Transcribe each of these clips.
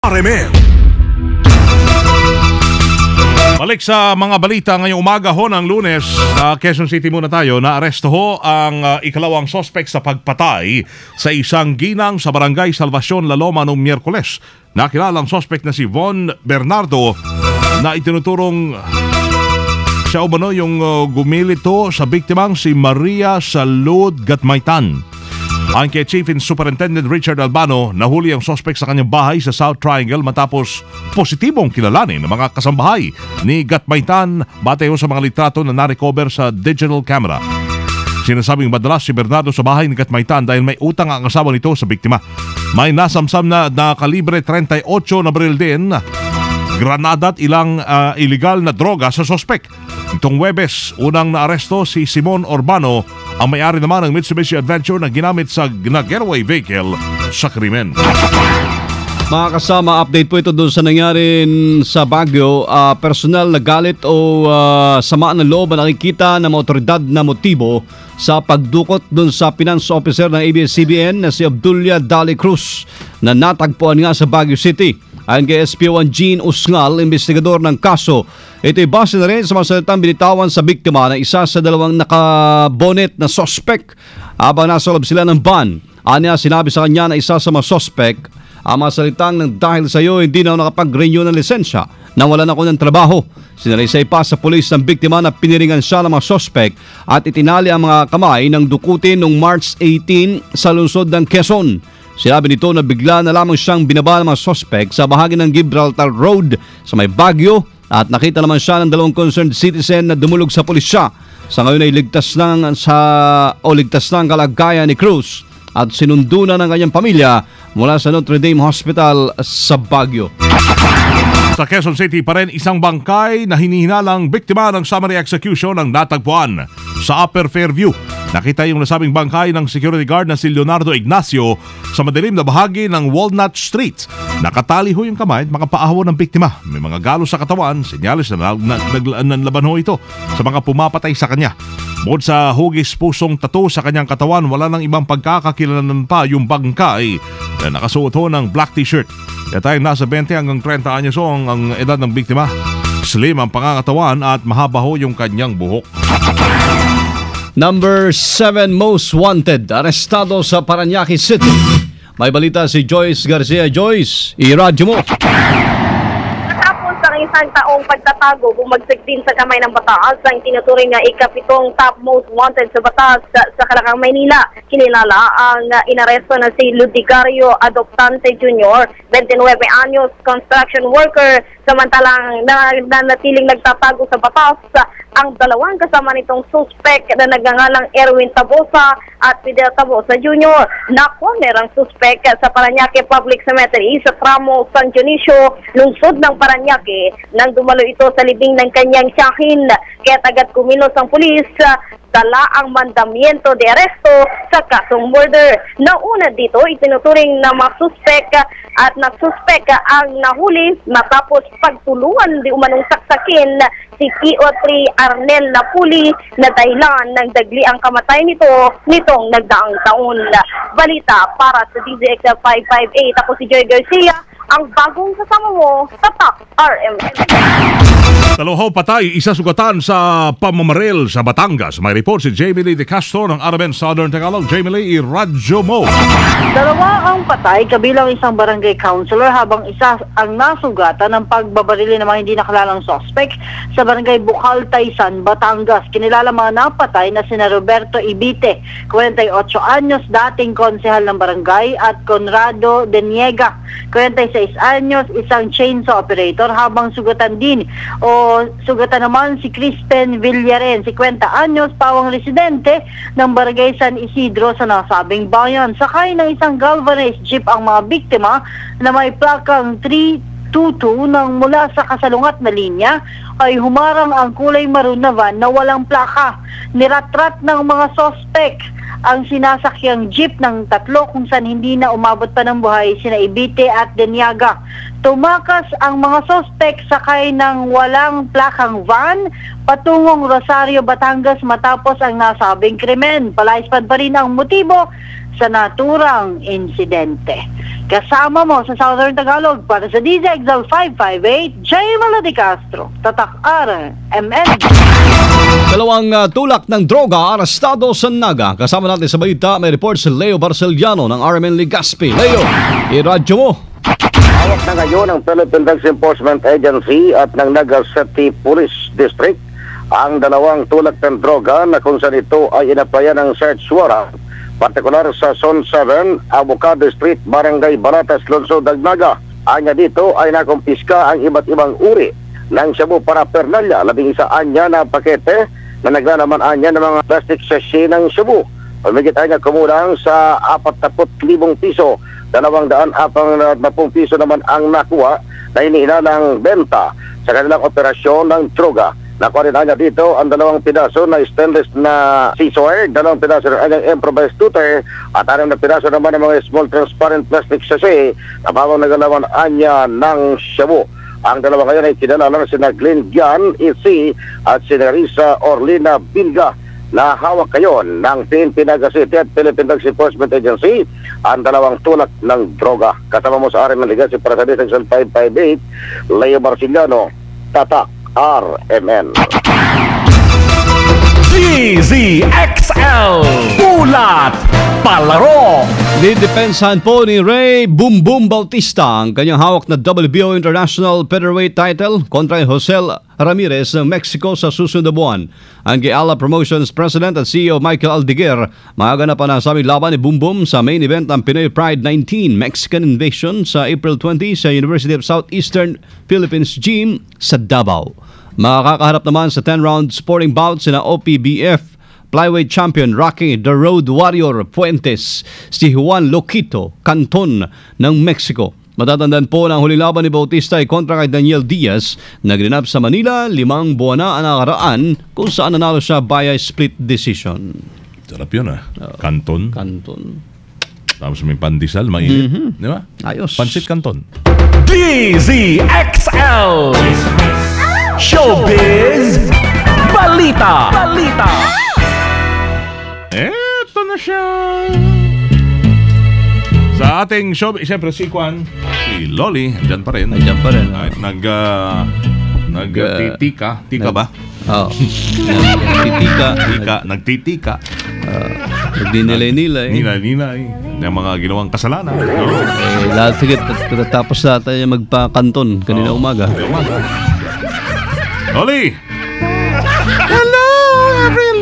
RMN. Balik sa mga balita ngayong umaga ho ng Lunes. Sa Quezon City muna tayo. Naaresto ho ang ikalawang sospek sa pagpatay sa isang ginang sa Barangay Salvacion, La Loma noong Miyerkules. Nakilalang sospek na si Von Bernardo na itinuturong siya umano yung gumilito sa biktimang si Maria Salud Gatmaytan. Ayon kay Chief Superintendent Richard Albano, nahuli ang sospek sa kanyang bahay sa South Triangle matapos positibong kilalanin ng mga kasambahay ni Gatmaytan batay sa mga litrato na narecover sa digital camera. Sinasabing madalas si Bernardo sa bahay ni Gatmaytan dahil may utang ang asawa nito sa biktima. May nasamsam na kalibre 38 na baril din, granada at ilang illegal na droga sa sospek. Itong Huwebes, unang naaresto si Simon Urbano, ang may-ari naman ng Mitsubishi Adventure na ginamit sa getaway vehicle sa krimen. Mga kasama, update po ito doon sa nangyari sa Baguio. Personal na galit o sama ng loob na nakikita ng mga otoridad na motibo sa pagdukot doon sa finance officer ng ABS-CBN na si Obdulia Dali Cruz na natagpuan nga sa Baguio City. Ayon kay SP1 Jean Usngal, investigador ng kaso, ito'y base na rin sa mga salitang binitawan sa biktima na isa sa dalawang nakabonet na sospek habang nasa loob sila ng van. Anya, sinabi sa kanya na isa sa mga sospek ang mga salitang dahil sa iyo hindi na ako nakapag-renew ng lisensya, nawalan ako ng trabaho. Sinalaysay pa sa pulis ng biktima na piniringan siya ng mga sospek at itinali ang mga kamay ng dukutin noong March 18 sa lungsod ng Quezon. Sinabi nito na bigla na lamang siyang binaba ng mga sospek sa bahagi ng Gibraltar Road sa may Baguio at nakita naman siya ng dalawang concerned citizen na dumulog sa pulisya. Sa ngayon ay ligtas na ang kalagayan ni Cruz at sinundo na ng kanyang pamilya mula sa Notre Dame Hospital sa Baguio. Sa Quezon City pa rin, isang bangkay na hinihinalang biktima ng summary execution ang natagpuan sa Upper Fairview. Nakita yung nasabing bangkay ng security guard na si Leonardo Ignacio sa madilim na bahagi ng Walnut Street. Nakatali ho yung kamay at mga paahaw ng biktima. May mga galos sa katawan, senyalis na nanlaban ho ito sa mga pumapatay sa kanya. Bukod sa hugis pusong tattoo sa kanyang katawan, wala nang ibang pagkakakilalan pa yung bangkay na nakasuot ho ng black t-shirt. Kaya tayong nasa 20 hanggang 30 anyos ho ang edad ng biktima. Slim ang pangangatawan at mahaba ho yung kanyang buhok. Number 7 most wanted, arestado sa Parañaque City. May balita si Joyce Garcia. Joyce, iradyo mo. Matapos ang isang taong pagtatago, bumagsik din sa kamay ng batas ang tinuturing na ikapitong top most wanted sa batas sa Calacang, Maynila. Kinilala ang inaresto na si Ludigario Adoptante Jr., 29 anyos, construction worker. Samantalang natiling nagtatago sa batas ang dalawang kasama nitong suspect na nagngangalang Erwin Tabosa at Fidel Tabosa Jr. Nakuha ang suspect sa Parañaque Public Cemetery sa tramo San Dionisio, lungsod ng Parañaque, nang dumalo ito sa libing ng kanyang tiyahin. Kaya agad kumilos ang pulis, dala ang mandamiento de aresto sa kasong murder. Nauna dito, itinuturing na mga suspect at nagsuspek ang nahuli matapos pagtulungan di umanong saksakin si PO3 Arnel Napuli na dahilan ng dagli ang kamatay nitong nagdaang taon. Balita para sa DZXL 558. Ako si Joy Garcia, ang bagong kasama mo sa Top RMN. Dalawaw patay, isa sugatan sa pamamaril sa Batangas. May report si Jamie Lee de Castro ng RMN Southern Tagalog. Jamie Lee, iradyo mo. Dalawa ang patay kabilang isang barangay councilor habang isa ang nasugatan ng pagbabarili ng mga hindi nakalalang suspect sa barangay Bukal, Taysan, Batangas. Kinilala mga napatay na sina Roberto Ibite, 48 anyos, dating konsehal ng barangay, at Conrado Deniega, 46 anyos, isang chainsaw operator, habang sugatan naman si Crispin Villaren, 50 anyos, pawang residente ng barangay San Isidro sa nasabing bayan. Sakay ng isang galvanized jeep ang mga biktima na may plakang 322 nang mula sa kasalungat na linya ay humarang ang kulay maroon na van na walang plaka. Niratrat ng mga sospek ang sinasakyang jeep ng tatlo kung saan hindi na umabot pa ng buhay sina Ibite at Deniaga. Tumakas ang mga sospek sakay ng walang plakang van patungong Rosario, Batangas matapos ang nasabing krimen. Palaispad pa rin ang motibo sa naturang insidente. Kasama mo sa Southern Tagalog para sa DJ Exal 558, J. Melody Castro, Tatak RMN. Dalawang tulak ng droga arestado sa Naga. Kasama natin sa balita, may report si Leo Barceliano ng RMN Legazpi. Leo, iradyo mo. Hawak na ngayon ng Philippine Drugs Enforcement Agency at ng Naga City Police District ang dalawang tulak ng droga na kung saan ito ay inaplayan ng search warrant, partikular sa Zone 7, Avocado Street, Barangay Baratas, Lungsod, Dagnaga. Anya dito ay nakumpiska ang iba't ibang uri ng shabu paraphernalia, 11 anya na pakete na naglalaman anya ng mga plastic sachet ng shabu. Pamigit anya kumulang sa 40,000 piso, 240 piso naman ang nakuha na inihilalang benta sa kanilang operasyon ng droga. Nakuha rin anya dito ang 2 pidaso na stainless na scissor, 2 pidaso ng anyang improvised tutor at 6 na pidaso naman ng mga small transparent plastic sachet na bawang nagalaman anya ng shabu. Ang dalawa ngayon ay kinalala sina Glenn Gian E.C. at sina Risa Orlina Bilga na hawak ngayon ng PNP Naga City at Philippine Drugs Enforcement Agency ang dalawang tulak ng droga. Kasama mo sa RMN Legazpi para sa Section 558, Leo Barceliano, Tatak RMN. DZXL Ulat Palaro. Didepensahan po ni Ray Boom Boom Bautista ang kanyang hawak na WBO International Featherweight title kontra Jose Ramirez ng Mexico sa susunod na buwan. Ang Gala Promotions President at CEO Michael Aldeguer magaganap na sa laban ni Boom Boom sa main event ng Pinoy Pride 19 Mexican Invasion sa April 20 sa University of Southeastern Philippines Gym sa Davao. Makakaharap naman sa 10-round sporting bout sina OPBF Flyweight Champion Rocky The Road Warrior Fuentes, si Juan Loquito Canton ng Mexico. Matatandaan po na ang huling laban ni Bautista ay kontra kay Daniel Diaz na ginanap sa Manila 5 buwan na ang nakaraan kung saan nanalo siya via split decision. Sarap yun Canton. Canton. Tapos may pandesal, mainit. Di ba? Ayos. Pansit Canton. DZXL Showbiz Balita. Eto na siya. Sa ating show, siyempre si Loli, andyan pa rin. Andyan pa rin. Nagtitika. Tika ba? Oo. Nagtitika. Nagdinilay-nilay. Nilay. Ng mga ginawang kasalanan. Lahat sige, tapos natin magpa-kanton kanina umaga. Loli! Hello,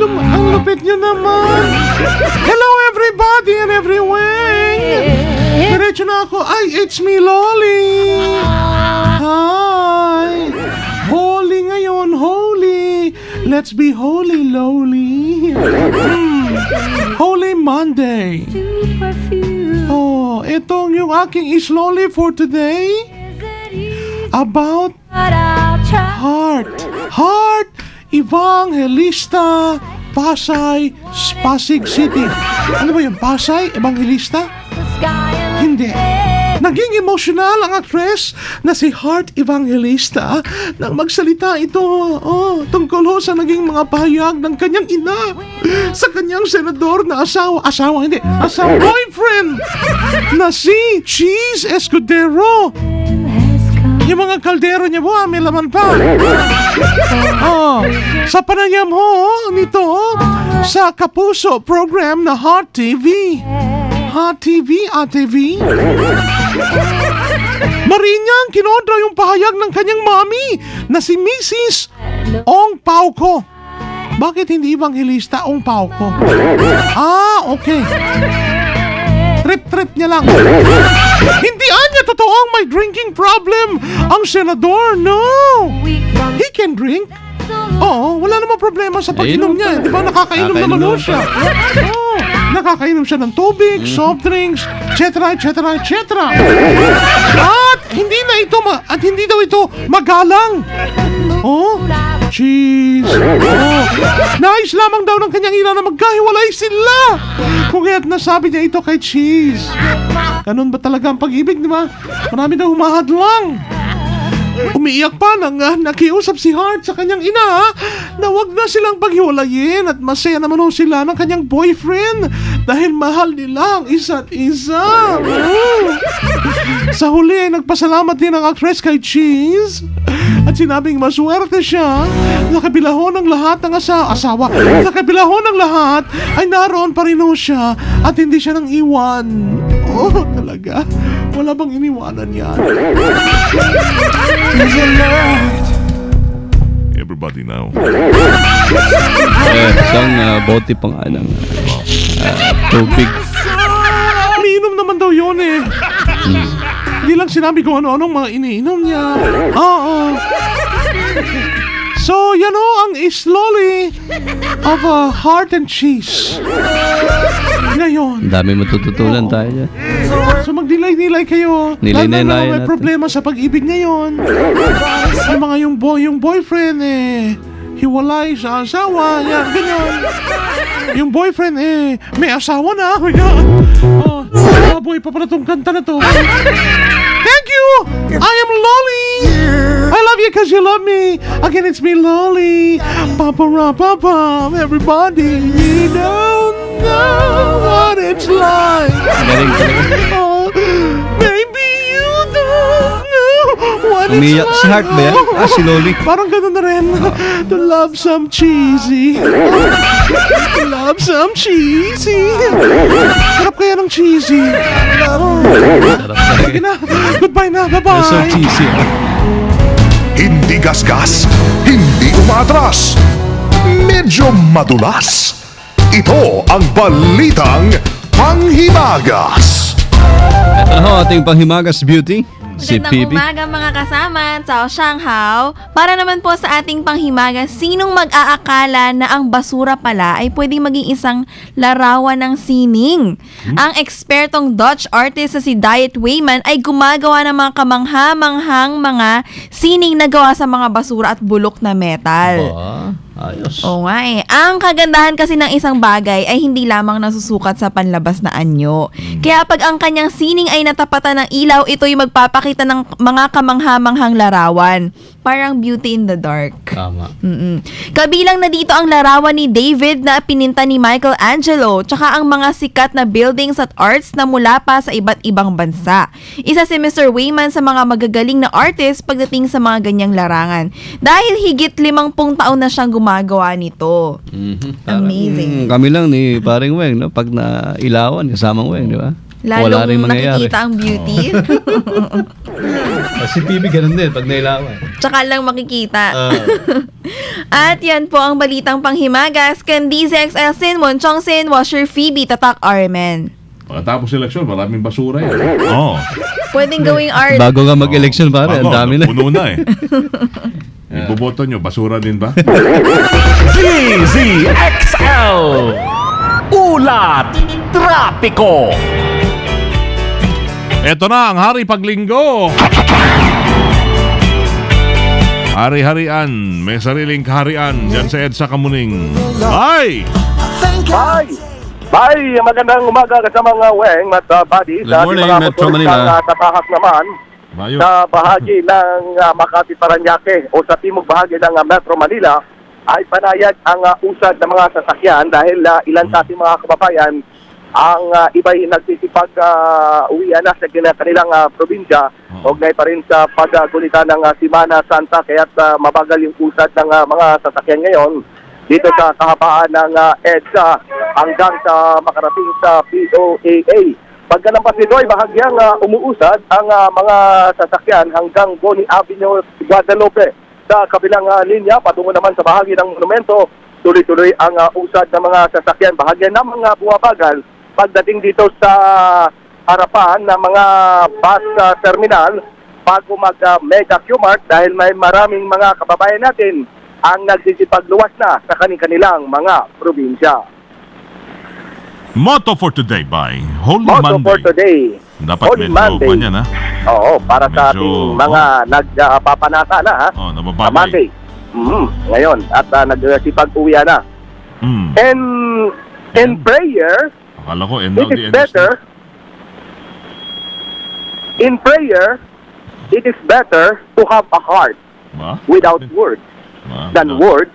ang lupit nyo naman. Hello, everybody and everywhere. Diretso na ako. It's me, Loli. Hi. Holy ngayon, holy. Let's be holy, Loli. Holy Monday. Oh, itong yung aking isloli for today. About Heart Evangelista Pasay, Pasig City. Ano ba yung Pasay Evangelista? Hindi. Naging emotional ang actress na si Heart Evangelista nang magsalita ito tungkol sa naging mga pahayag ng kanyang ina sa kanyang senador na boyfriend na si Cheese Escudero. Yung mga kaldero niya may laman pa. Sa panayam nito sa Kapuso program na Hot TV. ATV. Marinyang kinontra yung pahayag ng kanyang mami na si Mrs. Ong Pauco. Bakit hindi Evangelista Ong Pauco? Okay. Trip niya lang. Hindi anya totoong may drinking problem ang senador. No. He can drink. Oo, wala namang problema sa pag-inom niya. Di ba nakakainom naman siya? Nakakainom siya ng tubig, soft drinks, etc. At hindi daw ito magalang. Cheese. Nais lamang daw ng kanyang ina na magkahiwalay sila. Kung kaya't nasabi niya ito kay Cheese. Ganun ba talaga ang pag-ibig, di ba? Marami daw humahadlang. Umiiyak pa nang nakiusap si Hart sa kanyang ina na wag na silang paghiwalayin at masaya naman ho sila ng kanyang boyfriend dahil mahal nila ang isa't isa. Sa huli ay nagpasalamat din ang actress kay Cheese at sinabing maswerte siya sa kabila ho ng lahat ng asawa. Sa kabila ho ng lahat ay naroon pa rin ho siya at hindi siya nang iwan. Oh, talaga? Wala bang iniwanan yan? Everybody now. Isang bote pa nga ng tubig. Umiinom naman daw yun eh. Hindi lang sinabi ko ano-anong mga iniinom niya. Oo. So, yan o ang slowly of Heart and Cheese. Ngayon. Ang dami matututunan tayo dyan. So, magdilay-nilay kayo. Nilay-nilay Lalo na may natin. problema sa pag-ibig ngayon. Yung mga yung boyfriend hiwalay sa asawa. Yan, ganyan. Yung boyfriend may asawa na. Yan. Boy pa pala tong kanta na to. Thank you! I am Lolly! I love you because you love me. Again, it's me, Lolly. Papa-ra-papa, everybody. You don't know what it's like. Galing talaga. Oh, maybe you don't know what it's Umiyak like. si Hart ba yan? Si Lolly. Parang ganun na rin. To love some cheesy. To love some cheesy. Sarap kaya ng cheesy. Sige na. Goodbye na. Bye-bye. So cheesy. Hindi gasgas, hindi umatras, medyo madulas. Ito ang Balitang Panghimagas. Ito na ho ating Panghimagas Beauty. Si Magandang PB. umaga mga kasama, Cao Shanghao. Para naman po sa ating panghimagas, sinong mag-aakala na ang basura pala ay pwedeng maging isang larawan ng sining? Ang ekspertong Dutch artist na si Diet Wayman ay gumagawa ng mga kamangha-manghang mga sining na gawa sa mga basura at bulok na metal. Ayos. Oo nga eh. Ang kagandahan kasi ng isang bagay ay hindi lamang nasusukat sa panlabas na anyo. Kaya pag ang kanyang sining ay natapatan ng ilaw, ito'y magpapakita ng mga kamangha-manghang larawan. Parang Beauty in the Dark. Tama. Kabilang na dito ang larawan ni David na pininta ni Michelangelo, tsaka ang mga sikat na buildings at arts na mula pa sa iba't ibang bansa. Isa si Mr. Wayman sa mga magagaling na artist pagdating sa mga ganyang larangan. Dahil higit 50 taon na siyang gumagawa nito. Amazing. Kami lang ni paring Weng, no? Pag nailawan, kasamang Weng, di ba? Wala rin Lalong mangyayari. nakikita ang beauty. Si PB ganun din, pag nailawan. Tsaka lang makikita. At yan po ang balitang panghimagas. Candice XL Sin, Monchong Sin, Washer Phoebe, Tatak Armen. Pagkatapos eleksyon, maraming basura yan. Oo. Pwedeng gawing art. Bago nga mag-election pare, ang dami na. Puno na eh. Iboboto nyo, basura din ba? DZXL Ulat Trapiko. Ito na ang Hari Paglinggo. Hari-harian, may sariling kaharian dyan sa EDSA Kamuning. Ay! Bye! Magandang umaga sa mga Weng at buddies. Good morning, mga Metro Manila. Tatahak naman Mayo. sa bahagi ng Makati Paranaque o sa timog bahagi ng Metro Manila ay panayag ang usad ng mga sasakyan dahil ilan sa ating mga kababayan ang iba'y nagsisipag uwian na sa kanilang probinsya. Ugnay pa rin sa paggulitan ng Semana Santa kaya't mabagal yung usad ng mga sasakyan ngayon dito sa kahabaan ng EDSA hanggang sa makarating sa POAA. Pagkalampas nito ay bahagyang umuusad ang mga sasakyan hanggang Boni Avenue, Guadalupe. Sa kabilang linya, patungo naman sa bahagi ng monumento, tuloy-tuloy ang usad ng mga sasakyan. Bahagyan ng mga buwabagal pagdating dito sa harapan ng mga bus terminal bago mag-Mega Q-Mart dahil may maraming mga kababayan natin ang nagsisipagluwas na sa kanilang mga probinsya. Motto for today by Holy Motto Monday. for today. Dapat Holy medyo Monday. ganyan ha. Oo, para sa Medyo, ating mga nagpapanata na ha. Oh, Sa nababagay. Monday. Ngayon, at nagsipag-uwian na. In prayer, Akala ko, it is better. In prayer, it is better to have a heart without words than words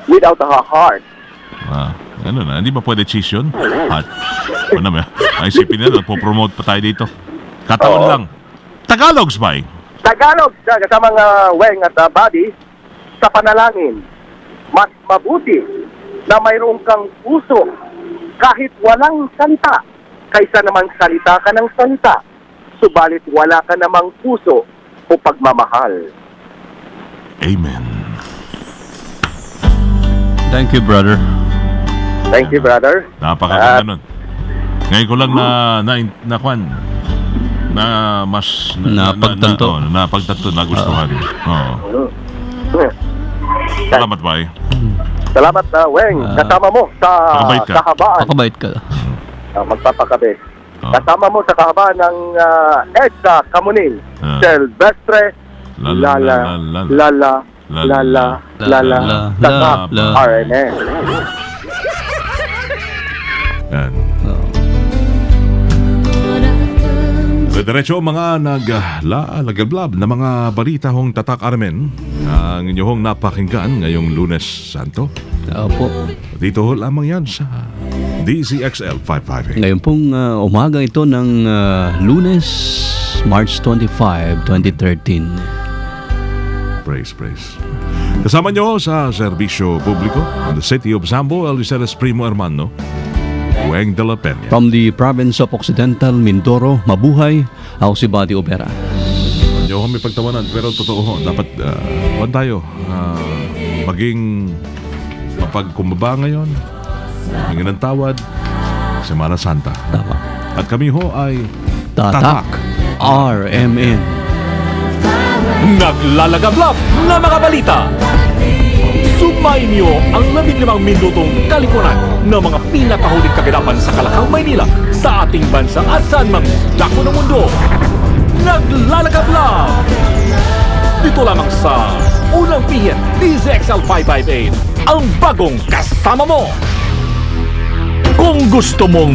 without a heart. Ano na, hindi ba pwede cheese yun? At, ano ba? Isipin nila, nagpo-promote pa tayo dito. Kataon lang. Tagalog, Spy. Tagalog, kasama mga Weng at Buddy, sa panalangin, mas mabuti na mayroong kang puso kahit walang salita, kaysa namang salita ka ng salita, subalit wala ka namang puso o pagmamahal. Amen. Thank you, brother. Thank you, brother. Napakaganda nun. Ngayon ko lang mas napagtanto, nagustuhan. Salamat, Bay. Salamat, Weng. Kasama mo sa kahabaan. Pakabait ka. Magpapakabe. Kasama mo sa kahabaan ng EDSA Kamuning. Silvestre Lala Takap RNN. Yan. Diretso mga naglablab na mga balita hong Tatak Armen ang inyong napakinggan ngayong Lunes Santo. Opo. Dito lamang yan sa DZXL 558. Ngayon pong umaga ito ng Lunes, March 25, 2013. Praise. Kasama nyo sa serbisyo publiko in the city of Zambo, Eliceles Primo Hermano, Weng de la Peña. From the province of Occidental Mindoro, mabuhay, ako si Buddy Obera. Hindi ako may pagtawanan, pero totoo, dapat tayo maging mapagkumbaba ngayon, maging ng tawad, Semana Santa. Tama. At kami ho ay Tatak RMN. Naglalagablab na mga balita. Sumayin niyo ang 15 minutong kalikunan ng mga pinakahuling kaganapan sa Kalakang, Maynila, sa ating bansa at saan mang dako ng mundo. Naglalagablab! Dito lamang sa Unang Pihin, DZXL 558, ang bagong kasama mo. Kung gusto mong